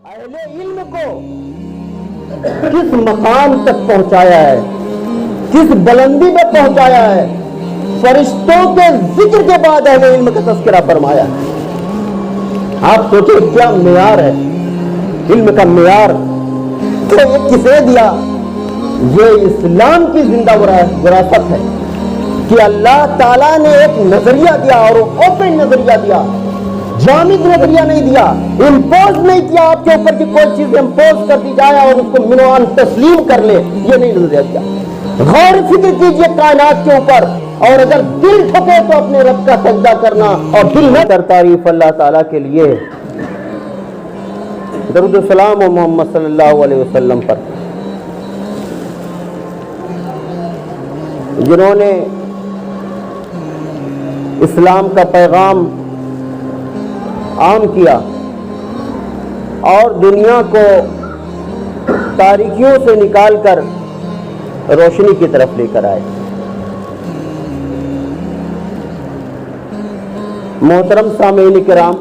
اہل علم کو کس مقام تک پہنچایا ہے، کس بلندی پہ پہنچایا ہے، فرشتوں کے ذکر کے بعد اہل علم کا تذکرہ فرمایا ہے۔ آپ سوچیں کیا معیار ہے علم کا معیار، تو یہ کسے دیا؟ یہ اسلام کی زندہ وراثت ہے کہ اللہ تعالیٰ نے ایک نظریہ دیا اور اوپن نظریہ دیا، جامد نظریہ نہیں دیا، امپوز نہیں کیا آپ کے اوپر کہ کوئی چیز امپوز کر دی جائے اور اس کو منوان تسلیم کر لے، یہ نہیں نظریہ دیا۔ غور فکر کیجئے کائنات کے اوپر، اور اگر دل ٹھکے تو اپنے رب کا سجدہ کرنا، اور دل نہ کر تعریف اللہ تعالیٰ کے لیے۔ درود و سلام و محمد صلی اللہ علیہ وسلم پر، جنہوں نے اسلام کا پیغام عام کیا اور دنیا کو تاریکیوں سے نکال کر روشنی کی طرف لے کر آئے۔ محترم سامعین کرام،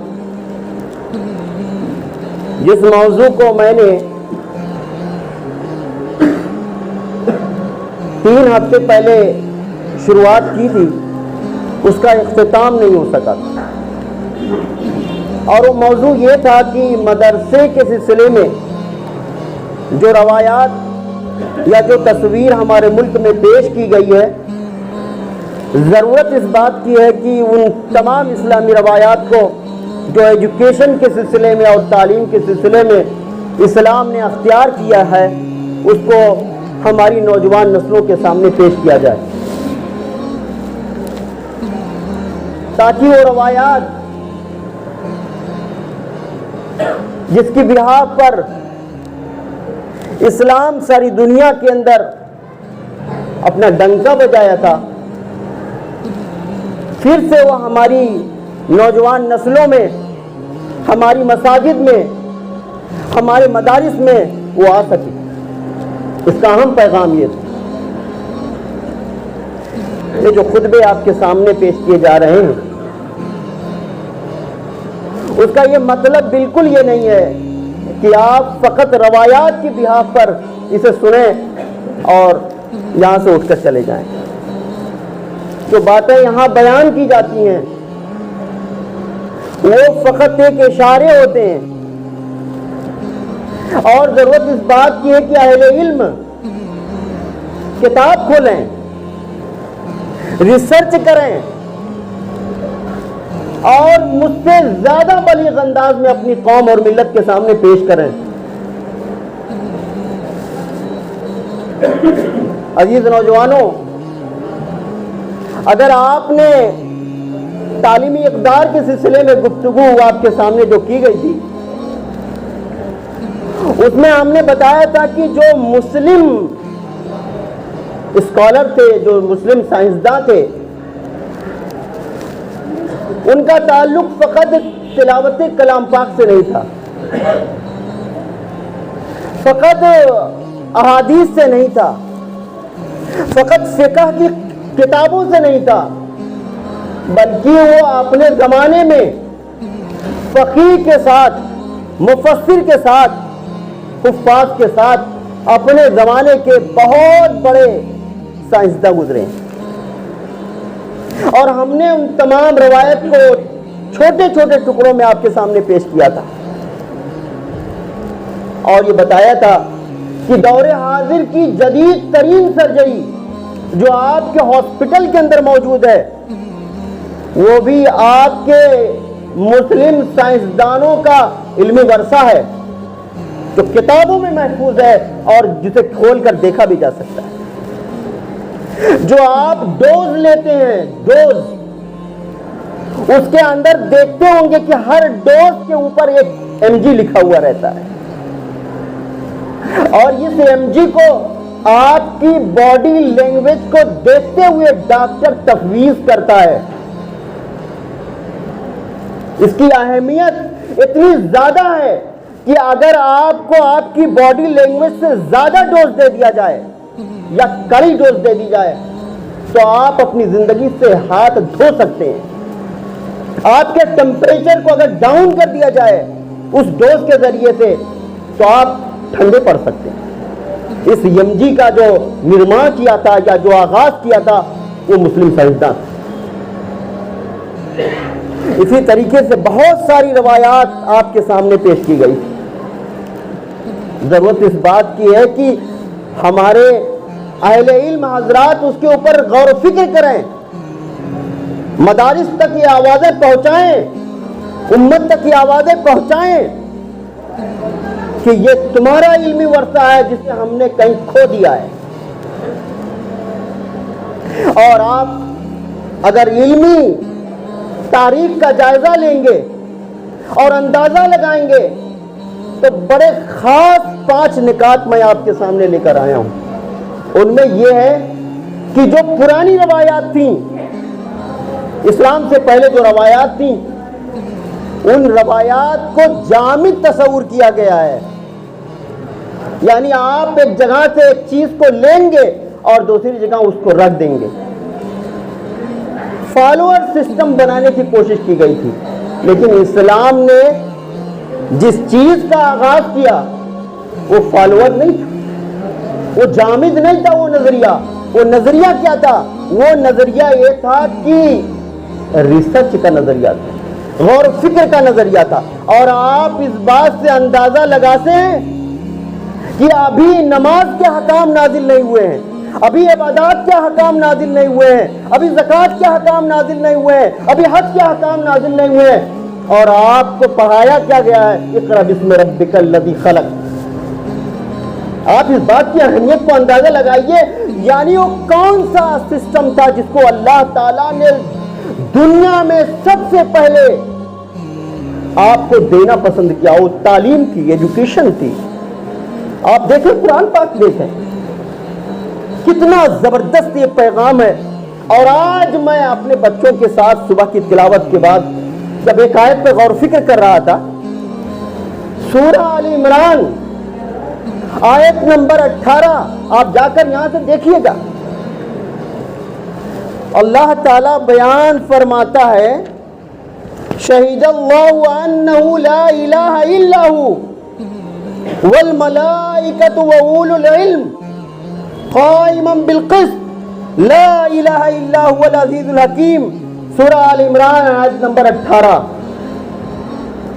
جس موضوع کو میں نے 3 ہفتے پہلے شروعات کی تھی، اس کا اختتام نہیں ہو سکا، اور وہ موضوع یہ تھا کہ مدرسے کے سلسلے میں جو روایات یا جو تصویر ہمارے ملک میں پیش کی گئی ہے، ضرورت اس بات کی ہے کہ ان تمام اسلامی روایات کو جو ایجوکیشن کے سلسلے میں اور تعلیم کے سلسلے میں اسلام نے اختیار کیا ہے، اس کو ہماری نوجوان نسلوں کے سامنے پیش کیا جائے، تاکہ وہ روایات جس کی بنا پر اسلام ساری دنیا کے اندر اپنا ڈنکا بجایا تھا، پھر سے وہ ہماری نوجوان نسلوں میں، ہماری مساجد میں، ہمارے مدارس میں وہ آ سکے۔ اس کا اہم پیغام یہ تھا۔ یہ جو خطبے آپ کے سامنے پیش کیے جا رہے ہیں، اس کا یہ مطلب بالکل یہ نہیں ہے کہ آپ فقط روایات کی بنا پر اسے سنیں اور یہاں سے اٹھ کر چلے جائیں۔ جو باتیں یہاں بیان کی جاتی ہیں وہ فقط ایک اشارے ہوتے ہیں، اور ضرورت اس بات کی ہے کہ اہل علم کتاب کھولیں، ریسرچ کریں، اور مجھ سے زیادہ بلیغ انداز میں اپنی قوم اور ملت کے سامنے پیش کریں۔ عزیز نوجوانوں، اگر آپ نے تعلیمی اقدار کے سلسلے میں گفتگو آپ کے سامنے جو کی گئی تھی، اس میں ہم نے بتایا تھا کہ جو مسلم اسکالر تھے، جو مسلم سائنسداں تھے، ان کا تعلق فقط تلاوت کلام پاک سے نہیں تھا، فقط احادیث سے نہیں تھا، فقط فقہ کی کتابوں سے نہیں تھا، بلکہ وہ اپنے زمانے میں فقیہ کے ساتھ، مفسر کے ساتھ، حفاظ کے ساتھ اپنے زمانے کے بہت بڑے سائنسداں گزرے ہیں۔ اور ہم نے ان تمام روایت کو چھوٹے چھوٹے ٹکڑوں میں آپ کے سامنے پیش کیا تھا، اور یہ بتایا تھا کہ دور حاضر کی جدید ترین سرجری جو آپ کے ہاسپٹل کے اندر موجود ہے، وہ بھی آپ کے مسلم سائنسدانوں کا علمی ورثہ ہے، جو کتابوں میں محفوظ ہے اور جسے کھول کر دیکھا بھی جا سکتا ہے۔ جو آپ ڈوز لیتے ہیں، ڈوز، اس کے اندر دیکھتے ہوں گے کہ ہر ڈوز کے اوپر ایک MG لکھا ہوا رہتا ہے، اور اس MG کو آپ کی باڈی لینگویج کو دیکھتے ہوئے ڈاکٹر تفویض کرتا ہے۔ اس کی اہمیت اتنی زیادہ ہے کہ اگر آپ کو آپ کی باڈی لینگویج سے زیادہ ڈوز دے دیا جائے یا کڑی ڈوز دے دی جائے تو آپ اپنی زندگی سے ہاتھ دھو سکتے ہیں۔ آپ کے ٹیمپریچر کو اگر ڈاؤن کر دیا جائے اس ڈوز کے ذریعے سے تو آپ ٹھنڈے پڑ سکتے ہیں۔ اس یمجی کا جو نرمان کیا تھا یا جو آغاز کیا تھا وہ مسلم سائنسداں تھے۔ اسی طریقے سے بہت ساری روایات آپ کے سامنے پیش کی گئی۔ ضرورت اس بات کی ہے کہ ہمارے اہل علم حضرات اس کے اوپر غور و فکر کریں، مدارس تک یہ آوازیں پہنچائیں، امت تک یہ آوازیں پہنچائیں کہ یہ تمہارا علمی ورثہ ہے جسے ہم نے کہیں کھو دیا ہے۔ اور آپ اگر علمی تاریخ کا جائزہ لیں گے اور اندازہ لگائیں گے تو بڑے خاص 5 نکات میں آپ کے سامنے لے کر آیا ہوں۔ ان میں یہ ہے کہ جو پرانی روایات تھیں، اسلام سے پہلے جو روایات تھیں، ان روایات کو جامد تصور کیا گیا ہے، یعنی آپ ایک جگہ سے ایک چیز کو لیں گے اور دوسری جگہ اس کو رکھ دیں گے۔ فالوور سسٹم بنانے کی کوشش کی گئی تھی، لیکن اسلام نے جس چیز کا آغاز کیا وہ فالوور نہیں تھا، وہ جامد نہیں تھا۔ وہ نظریہ کیا تھا؟ وہ نظریہ یہ تھا کہ ریسرچ کا نظریہ تھا، غور و فکر کا نظریہ تھا۔ اور آپ اس بات سے اندازہ لگا سکیں کہ ابھی نماز کے حکام نازل نہیں ہوئے ہیں، ابھی عبادات کے حکام نازل نہیں ہوئے ہیں، ابھی زکوٰۃ کے حکام نازل نہیں ہوئے ہیں، ابھی حج کے حکام نازل نہیں ہوئے ہیں، اور آپ کو پڑھایا کیا گیا ہے؟ اقرأ بسم ربک الذی خلق۔ آپ اس بات کی اہمیت کو اندازہ لگائیے، یعنی وہ کون سا سسٹم تھا جس کو اللہ تعالیٰ نے دنیا میں سب سے پہلے آپ کو دینا پسند کیا؟ وہ تعلیم تھی، ایجوکیشن تھی۔ آپ دیکھیں قرآن پاک دیکھیں، کتنا زبردست یہ پیغام ہے۔ اور آج میں اپنے بچوں کے ساتھ صبح کی تلاوت کے بعد جب ایک آیت پہ غور و فکر کر رہا تھا، سورہ آل عمران آیت نمبر 18، آپ جا کر یہاں سے دیکھیے گا، اللہ تعالیٰ بیان فرماتا ہے، شہید اللہ انہ لا الہ الا ہو والملائکۃ واولو العلم قائما بالقسط لا الہ الا هو العزیز الحکیم۔ سورہ آل عمران آیت نمبر 18۔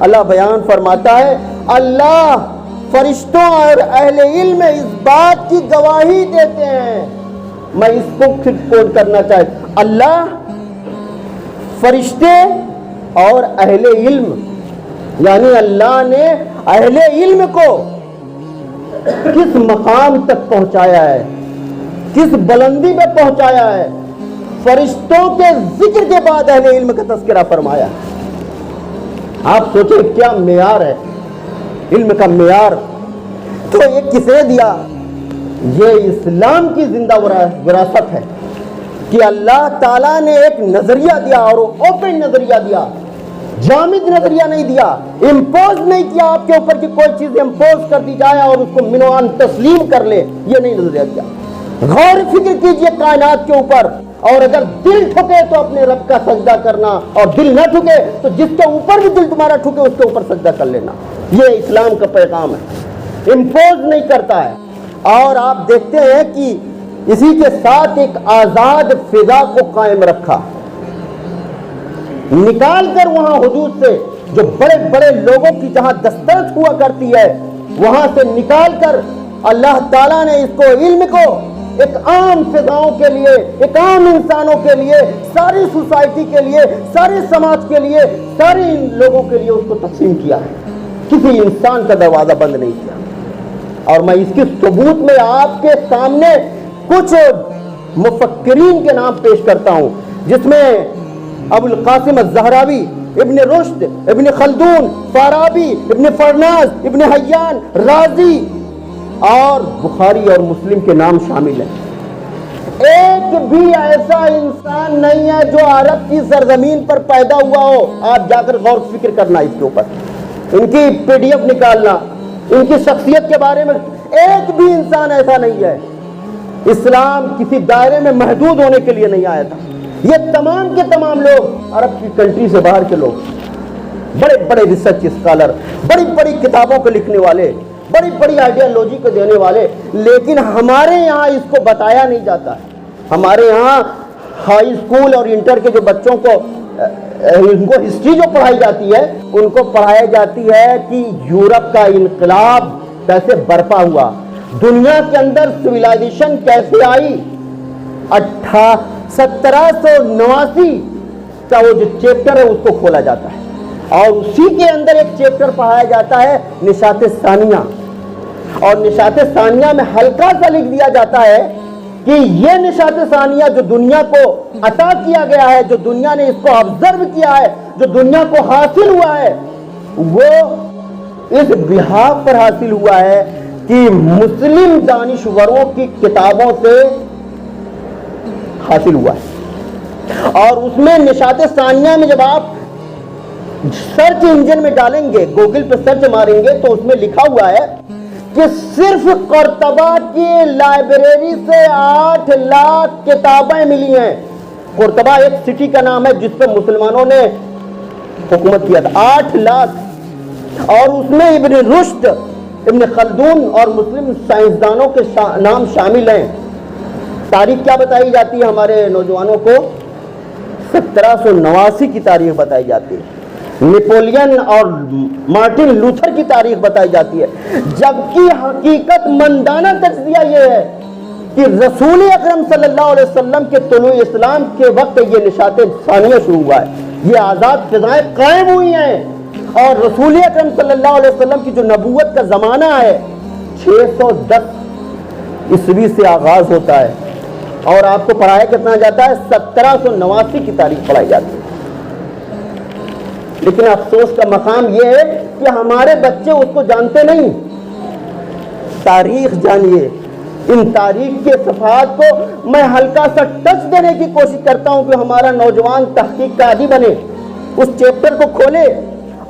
اللہ بیان فرماتا ہے، اللہ فرشتوں اور اہل علم اس بات کی گواہی دیتے ہیں۔ میں اس کو پھر کوٹ کرنا چاہتا ہوں، اللہ، فرشتے اور اہل علم، یعنی اللہ نے اہل علم کو کس مقام تک پہنچایا ہے، کس بلندی پہ پہنچایا ہے۔ فرشتوں کے ذکر کے بعد اہل علم کا تذکرہ فرمایا۔ آپ سوچیں کیا معیار ہے علم کا معیار۔ تو یہ کس نے دیا؟ یہ اسلام کی زندہ وراثت ہے کہ اللہ تعالیٰ نے ایک نظریہ دیا، اور وہ اوپن نظریہ دیا، جامد نظریہ نہیں دیا، امپوز نہیں کیا آپ کے اوپر کہ کوئی چیز امپوز کر دی جائے اور اس کو منوان تسلیم کر لے، یہ نہیں نظریہ دیا۔ غور فکر کیجئے کائنات کے اوپر، اور اگر دل ٹھکے تو اپنے رب کا سجدہ کرنا، اور دل نہ ٹھکے تو جس کے اوپر بھی دل تمہارا ٹھکے اس کے اوپر سجدہ کر لینا۔ یہ اسلام کا پیغام ہے، امپوز نہیں کرتا ہے۔ اور آپ دیکھتے ہیں کہ اسی کے ساتھ ایک آزاد فضا کو قائم رکھا، نکال کر وہاں حدود سے جو بڑے بڑے لوگوں کی جہاں دسترس ہوا کرتی ہے وہاں سے نکال کر اللہ تعالیٰ نے اس کو، علم کو، ایک عام فضاؤں کے لیے، ایک عام انسانوں کے لیے، ساری سوسائٹی کے لیے، سارے سماج کے لیے، سارے لوگوں کے لیے اس کو تقسیم کیا ہے، کسی انسان کا دروازہ بند نہیں کیا۔ اور میں اس کی ثبوت میں آپ کے سامنے کچھ مفکرین کے نام پیش کرتا ہوں، جس میں ابو القاسم الزہراوی، ابن رشد، ابن خلدون، فارابی، ابن فرناس، ابن حیان، رازی اور بخاری اور مسلم کے نام شامل ہیں۔ ایک بھی ایسا انسان نہیں ہے جو عرب کی سرزمین پر پیدا ہوا ہو۔ آپ جا کر غور فکر کرنا اس کے اوپر، ان کی PDF نکالنا، ان کی شخصیت کے بارے میں، ایک بھی انسان ایسا نہیں ہے۔ اسلام کسی دائرے میں محدود ہونے کے لیے نہیں آیا تھا۔ یہ تمام کے تمام لوگ عرب کی کنٹری سے باہر کے لوگ، بڑے بڑے ریسرچ اسکالر، بڑی بڑی کتابوں کو لکھنے والے، بڑی بڑی آئیڈیالوجی کو دینے والے، لیکن ہمارے یہاں اس کو بتایا نہیں جاتا ہے۔ ہمارے یہاں ہائی اسکول اور انٹر کے جو بچوں کو ان کو ہسٹری جو پڑھائی جاتی ہے، ان کو پڑھائی جاتی ہے کہ یورپ کا انقلاب کیسے برپا ہوا، دنیا کے اندر سویلائزیشن کیسے آئی۔ 1789 کا وہ جو چیپٹر ہے اس کو کھولا جاتا ہے، اور اسی کے اندر ایک چیپٹر پڑھایا جاتا ہے نشاط ثانیہ، اور نشاط ثانیہ میں ہلکا سا لکھ دیا جاتا ہے کہ یہ نشاط ثانیہ جو دنیا کو عطا کیا گیا ہے، جو دنیا نے اس کو آبزرو کیا ہے، جو دنیا کو حاصل ہوا ہے، وہ اس بحاف پر حاصل ہوا ہے کہ مسلم دانشوروں کی کتابوں سے حاصل ہوا ہے۔ اور اس میں نشاط ثانیہ میں جب آپ سرچ انجن میں ڈالیں گے، گوگل پہ سرچ ماریں گے، تو اس میں لکھا ہوا ہے کہ صرف قرطبہ کی لائبریری سے 8 لاکھ کتابیں ملی ہیں۔ قرطبہ ایک سٹی کا نام ہے جس پہ مسلمانوں نے حکومت کیا تھا۔ 8 لاکھ، اور اس میں ابن رشد، ابن خلدون اور مسلم سائنسدانوں کے نام شامل ہیں۔ تاریخ کیا بتائی جاتی ہے ہمارے نوجوانوں کو؟ 1789 کی تاریخ بتائی جاتی ہے۔ نیپولین اور مارٹن لوتھر کی تاریخ بتائی جاتی ہے، جبکہ حقیقت مندانہ تجزیہ یہ ہے کہ رسول اکرم صلی اللہ علیہ وسلم کے طلوع اسلام کے وقت یہ نشاط ثانیہ شروع ہوا ہے، یہ آزاد فضائیں قائم ہوئی ہیں، اور رسول اکرم صلی اللہ علیہ وسلم کی جو نبوت کا زمانہ ہے 610 عیسوی سے آغاز ہوتا ہے، اور آپ کو پڑھایا کتنا جاتا ہے؟ 1789 کی تاریخ پڑھائی جاتی ہے۔ لیکن افسوس کا مقام یہ ہے کہ ہمارے بچے اس کو جانتے نہیں۔ تاریخ جانیے، ان تاریخ کے صفحات کو میں ہلکا سا ٹچ دینے کی کوشش کرتا ہوں کہ ہمارا نوجوان تحقیق کا عادی بنے، اس چیپٹر کو کھولے،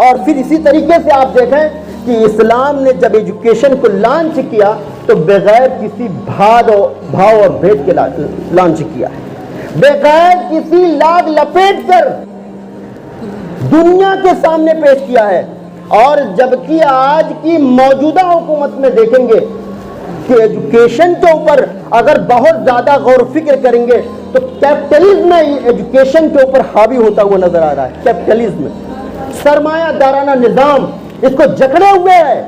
اور پھر اسی طریقے سے آپ دیکھیں کہ اسلام نے جب ایجوکیشن کو لانچ کیا تو بغیر کسی بھاؤ اور بھید کے لانچ کیا ہے، بغیر کسی لاگ لپیٹ کر دنیا کے سامنے پیش کیا ہے۔ اور جبکہ آج کی موجودہ حکومت میں دیکھیں گے کہ ایجوکیشن کے اوپر اگر بہت زیادہ غور و فکر کریں گے تو کیپٹلزم ایجوکیشن کے اوپر حاوی ہوتا ہوا نظر آ رہا ہے۔ کیپٹلزم، سرمایہ دارانہ نظام اس کو جکڑے ہوئے ہے،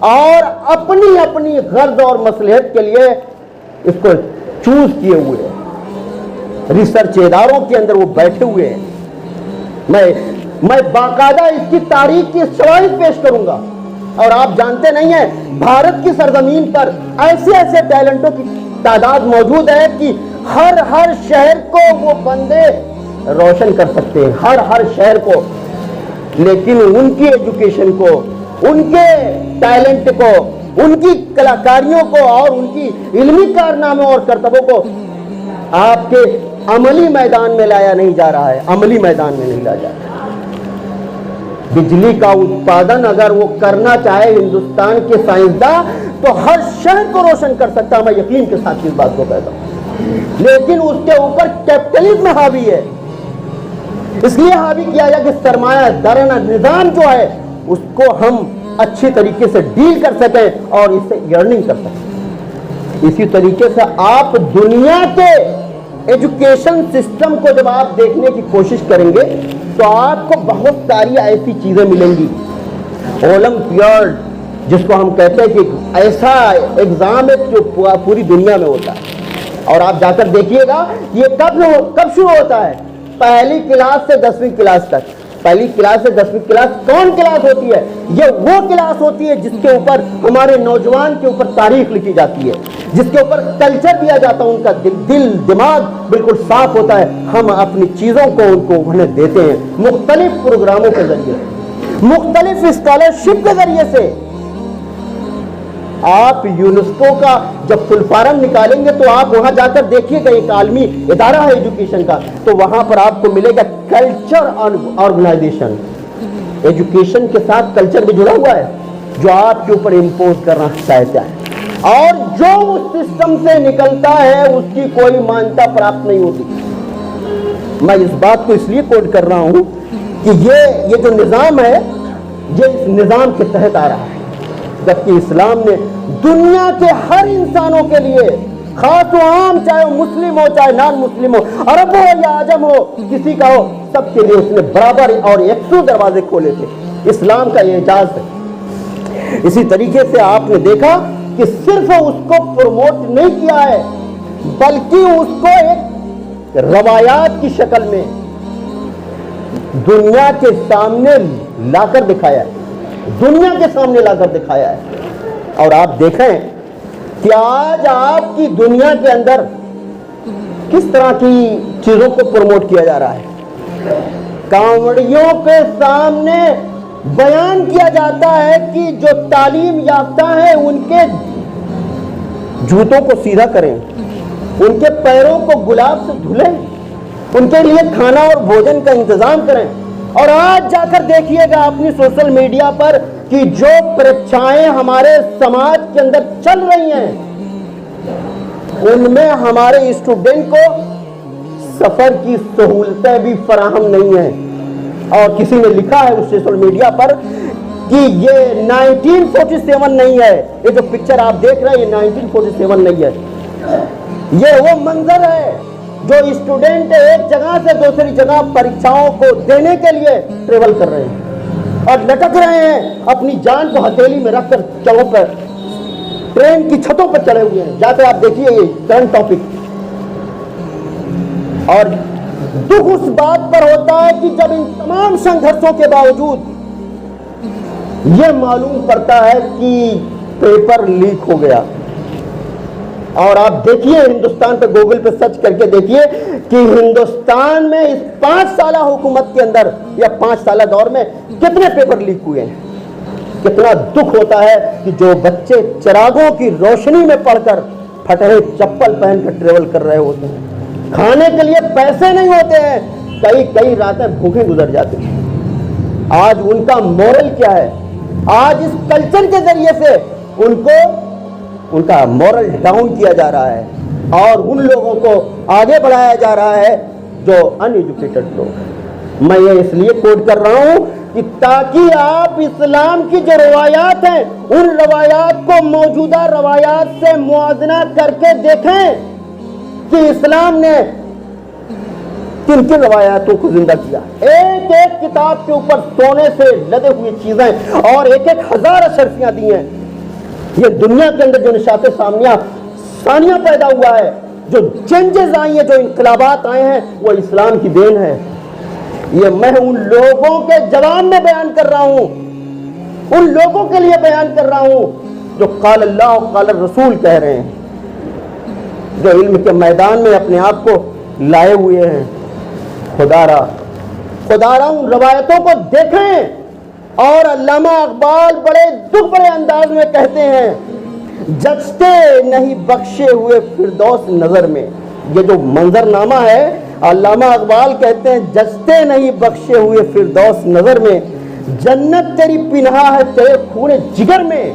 اور اپنی اپنی غرض اور مصلحت کے لیے اس کو چوز کیے ہوئے ہیں۔ ریسرچ اداروں کے اندر وہ بیٹھے ہوئے ہیں۔ میں باقاعدہ اس کی تاریخ کی شواہد پیش کروں گا، اور آپ جانتے نہیں ہیں بھارت کی سرزمین پر ایسے ایسے ٹیلنٹوں کی تعداد موجود ہے کہ ہر شہر کو وہ بندے روشن کر سکتے ہیں، ہر شہر کو، لیکن ان کی ایجوکیشن کو، ان کے ٹیلنٹ کو، ان کی کلاکاریوں کو اور ان کی علمی کارناموں اور کرتبوں کو آپ کے عملی میدان میں لایا نہیں جا رہا ہے، عملی میدان میں نہیں لایا جا رہا۔ بجلی کا اتپادن اگر وہ کرنا چاہے ہندوستان کے سائنسداں تو ہر شہر کو روشن کر سکتا ہے، میں یقین کے ساتھ اس بات کو کہتا ہوں، لیکن اس کے اوپر کیپٹلزم حاوی ہے۔ اس لیے حاوی کیا جائے کہ سرمایہ دارانہ نظام جو ہے اس کو ہم اچھی طریقے سے ڈیل کر سکیں اور اس سے ارننگ کر سکیں۔ اسی طریقے سے آپ دنیا کے ایجوکیشن سسٹم کو جب آپ دیکھنے کی کوشش کریں گے تو آپ کو بہت ساری ایسی چیزیں ملیں گی۔ اولمپیاڈ جس کو ہم کہتے ہیں کہ ایسا ایگزام ہے جو پوری دنیا میں ہوتا ہے، اور آپ جا کر دیکھیے گا یہ کب شروع ہوتا ہے؟ پہلی کلاس سے 10ویں کلاس تک۔ پہلی کلاس سے 10ویں کلاس کون کلاس ہوتی ہے؟ یہ وہ کلاس ہوتی ہے جس کے اوپر ہمارے نوجوان کے اوپر تاریخ لکھی جاتی ہے، جس کے اوپر کلچر دیا جاتا ہے، ان کا دل دماغ بالکل صاف ہوتا ہے۔ ہم اپنی چیزوں کو ان کو انہیں دیتے ہیں مختلف پروگراموں کے ذریعے، مختلف اسکالرشپ کے ذریعے سے۔ آپ یونیسکو کا جب فل فارم نکالیں گے تو آپ وہاں جا کر دیکھیے گا، ایک عالمی ادارہ ہے ایجوکیشن کا، تو وہاں پر آپ کو ملے گا کلچر آرگنائزیشن۔ ایجوکیشن کے ساتھ کلچر بھی جڑا ہوا ہے جو آپ کے اوپر امپوز کرنا چاہتا ہے، اور جو اس سسٹم سے نکلتا ہے اس کی کوئی مانتا پراپت نہیں ہوتی۔ میں اس بات کو اس لیے کوٹ کر رہا ہوں کہ یہ جو نظام ہے یہ اس نظام کے تحت آ رہا ہے، جبکہ اسلام نے دنیا کے ہر انسانوں کے لیے، خاص و عام، چاہے وہ مسلم ہو چاہے نان مسلم ہو، عرب ہو یا عجم ہو، کسی کا ہو، سب کے لیے اس نے برابر اور یکسو دروازے کھولے تھے۔ اسلام کا یہ اعجاز ہے۔ اسی طریقے سے آپ نے دیکھا کہ صرف اس کو پروموٹ نہیں کیا ہے، بلکہ اس کو ایک روایات کی شکل میں دنیا کے سامنے لا کر دکھایا ہے، دنیا کے سامنے لا کر دکھایا ہے۔ اور آپ دیکھیں کہ آج آپ کی دنیا کے اندر کس طرح کی چیزوں کو پروموٹ کیا جا رہا ہے۔ کانوڑیوں کے سامنے بیان کیا جاتا ہے کہ جو تعلیم یافتہ ہیں ان کے جوتوں کو سیدھا کریں، ان کے پیروں کو گلاب سے دھلیں، ان کے لیے کھانا اور بھوجن کا انتظام کریں۔ اور آج جا کر دیکھیے گا اپنی سوشل میڈیا پر کہ جو پریچائیں ہمارے سماج کے اندر چل رہی ہیں، ان میں ہمارے اسٹوڈنٹ کو سفر کی سہولتیں بھی فراہم نہیں ہیں۔ اور کسی نے لکھا ہے اس سوشل میڈیا پر کہ یہ 1947 نہیں ہے، یہ جو پکچر آپ دیکھ رہے ہیں یہ 1947 نہیں ہے، یہ وہ منظر ہے جو اسٹوڈنٹ ایک جگہ سے دوسری جگہ پریچھاؤں کو دینے کے لیے ٹریول کر رہے ہیں اور لٹک رہے ہیں، اپنی جان کو ہتھیلی میں رکھ کر چلوں پر ٹرین کی چھتوں پر چڑھے ہوئے ہیں۔ جا کے آپ دیکھیے یہ کرنٹ ٹاپک۔ اور دکھ اس بات پر ہوتا ہے کہ جب ان تمام سنگھرشوں کے باوجود یہ معلوم پڑتا ہے کہ پیپر لیک ہو گیا۔ اور آپ دیکھیے ہندوستان پہ گوگل پہ سرچ کر کے دیکھیے کہ ہندوستان میں اس 5 سالہ حکومت کے اندر یا 5 سالہ دور میں کتنے پیپر لیک ہوئے ہیں۔ کتنا دکھ ہوتا ہے کہ جو بچے چراغوں کی روشنی میں پڑھ کر پھٹے چپل پہن کر ٹریول کر رہے ہوتے ہیں، کھانے کے لیے پیسے نہیں ہوتے ہیں، کئی راتیں بھوکے گزر جاتے ہیں۔ آج ان کا مورل کیا ہے؟ آج اس کلچر کے ذریعے سے ان کا مورل ڈاؤن کیا جا رہا ہے اور ان لوگوں کو آگے بڑھایا جا رہا ہے جو ان ایجوکیٹڈ لوگ۔ میں یہ اس لیے کوٹ کر رہا ہوں کہ تاکہ آپ اسلام کی جو روایات ہیں ان روایات کو موجودہ روایات سے موازنہ کر کے دیکھیں کہ اسلام نے کن کن روایاتوں کو زندہ کیا۔ ایک ایک کتاب کے اوپر سونے سے لدے ہوئے چیزیں اور ایک ہزار اشرفیاں دی ہیں۔ یہ دنیا کے اندر جو نشاط ثانیہ پیدا ہوا ہے، جو چینجز آئی ہیں، جو انقلابات آئے ہیں، وہ اسلام کی دین ہے۔ یہ میں ان لوگوں کے جواب میں بیان کر رہا ہوں، ان لوگوں کے لیے بیان کر رہا ہوں جو قال اللہ و قال الرسول کہہ رہے ہیں، جو علم کے میدان میں اپنے آپ کو لائے ہوئے ہیں۔ خدا را ان روایتوں کو دیکھیں۔ اور علامہ اقبال بڑے دکھ بڑے انداز میں کہتے ہیں، جچتے نہیں بخشے ہوئے فردوس نظر میں۔ یہ جو منظر نامہ ہے، علامہ اقبال کہتے ہیں جچتے نہیں بخشے ہوئے فردوس نظر میں، جنت تیری پنہا ہے تیرے خون جگر میں۔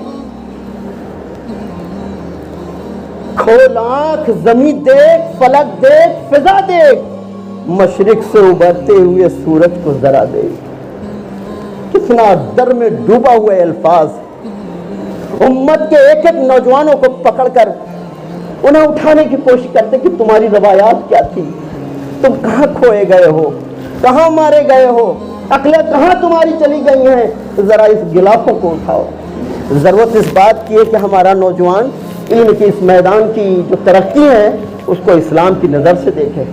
کھول آنکھ زمین دیکھ، فلک دیکھ، فضا دیکھ، مشرق سے ابھرتے ہوئے سورج کو ذرا دیکھ۔ کتنا در میں ڈوبا ہوا الفاظ، امت کے ایک ایک نوجوانوں کو پکڑ کر انہیں اٹھانے کی کوشش کرتے کہ تمہاری روایات کیا تھی، تم کہاں کھوئے گئے ہو، کہاں مارے گئے ہو، عقلیں کہاں تمہاری چلی گئی ہیں، ذرا اس غلافوں کو اٹھاؤ۔ ضرورت اس بات کی ہے کہ ہمارا نوجوان علم کی اس میدان کی جو ترقی ہے اس کو اسلام کی نظر سے دیکھے،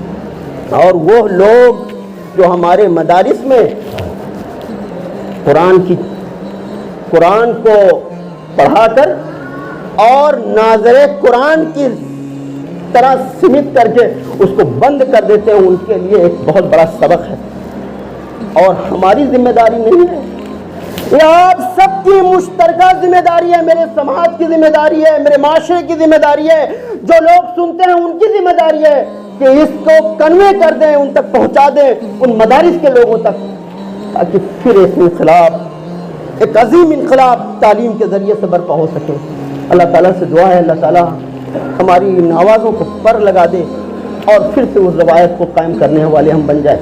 اور وہ لوگ جو ہمارے مدارس میں قرآن کو پڑھا کر اور ناظر قرآن کی طرح سمت کر کے اس کو بند کر دیتے ہیں، ان کے لیے ایک بہت بڑا سبق ہے اور ہماری ذمہ داری نہیں ہے۔ یہ آپ سب کی مشترکہ ذمہ داری ہے، میرے سماج کی ذمہ داری ہے، میرے معاشرے کی ذمہ داری ہے، جو لوگ سنتے ہیں ان کی ذمہ داری ہے کہ اس کو کنوے کر دیں، ان تک پہنچا دیں، ان مدارس کے لوگوں تک، تاکہ پھر ایک انقلاب، ایک عظیم انقلاب تعلیم کے ذریعے سے برپا ہو سکے۔ اللہ تعالیٰ سے دعا ہے اللہ تعالیٰ ہماری ان آوازوں کو پر لگا دے اور پھر سے اس روایت کو قائم کرنے والے ہم بن جائیں۔